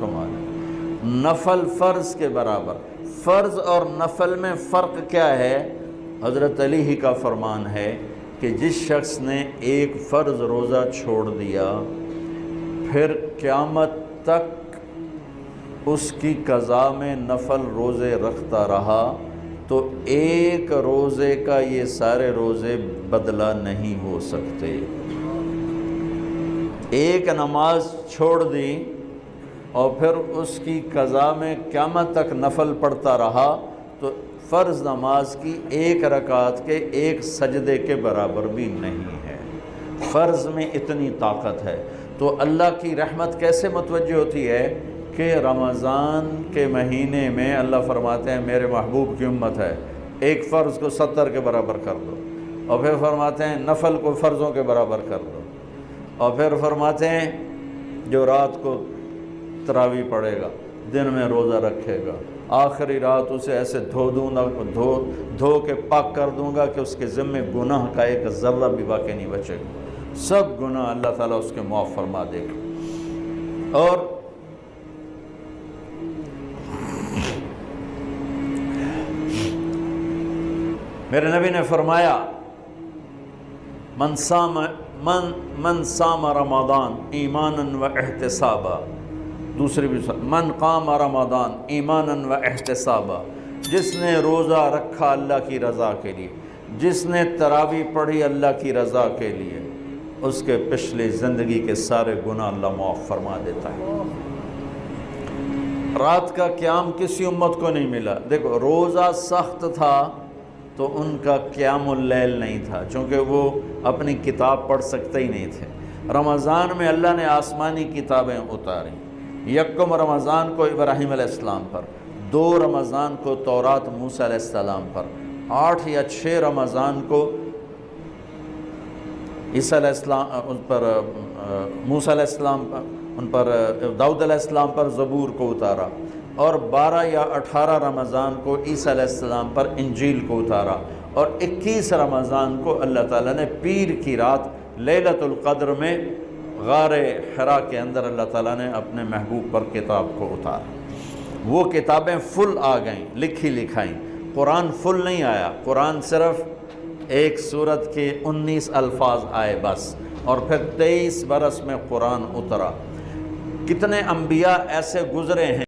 کمال ہے۔ نفل فرض کے برابر۔ فرض اور نفل میں فرق کیا ہے؟ حضرت علی ہی کا فرمان ہے کہ جس شخص نے ایک فرض روزہ چھوڑ دیا پھر قیامت تک اس کی قضا میں نفل روزے رکھتا رہا تو ایک روزے کا یہ سارے روزے بدلہ نہیں ہو سکتے۔ ایک نماز چھوڑ دی اور پھر اس کی قضا میں قیامت تک نفل پڑھتا رہا تو فرض نماز کی ایک رکعت کے ایک سجدے کے برابر بھی نہیں ہے۔ فرض میں اتنی طاقت ہے۔ تو اللہ کی رحمت کیسے متوجہ ہوتی ہے کہ رمضان کے مہینے میں اللہ فرماتے ہیں میرے محبوب کی امت ہے، ایک فرض کو 70 کے برابر کر دو، اور پھر فرماتے ہیں نفل کو فرضوں کے برابر کر دو، اور پھر فرماتے ہیں جو رات کو تراویح پڑھے گا، دن میں روزہ رکھے گا، آخری رات اسے ایسے دھو کے پاک کر دوں گا کہ اس کے ذمے گناہ کا ایک ذرہ بھی باقی نہیں بچے گا، سب گناہ اللہ تعالیٰ اس کے معاف فرما دے گا۔ اور میرے نبی نے فرمایا من صام رمضان ایمانا و احتسابا، دوسری بھی من قام رمضان ایمانا و احتسابا، جس نے روزہ رکھا اللہ کی رضا کے لیے، جس نے تراویح پڑھی اللہ کی رضا کے لیے، اس کے پچھلی زندگی کے سارے گناہ اللہ معاف فرما دیتا ہے۔ رات کا قیام کسی امت کو نہیں ملا۔ دیکھو روزہ سخت تھا تو ان کا قیام اللیل نہیں تھا، چونکہ وہ اپنی کتاب پڑھ سکتے ہی نہیں تھے۔ رمضان میں اللہ نے آسمانی کتابیں اتاریں، یکم رمضان کو ابراہیم علیہ السلام پر، 2 رمضان کو تورات موسیٰ علیہ السلام پر، 8 یا 6 رمضان کو عیسیٰ علیہ السلام ان پر، موسیٰ علیہ السلام پر، ان پر داؤد علیہ السلام پر زبور کو اتارا، اور 12 یا 18 رمضان کو عیسیٰ علیہ السلام پر انجیل کو اتارا، اور 21 رمضان کو اللہ تعالیٰ نے پیر کی رات لیلۃ القدر میں غار حرا کے اندر اللہ تعالیٰ نے اپنے محبوب پر کتاب کو اتارا۔ وہ کتابیں فل آ گئیں، لکھی لکھائیں۔ قرآن فل نہیں آیا، قرآن صرف ایک سورت کے 19 الفاظ آئے بس، اور پھر 23 برس میں قرآن اترا۔ کتنے انبیاء ایسے گزرے ہیں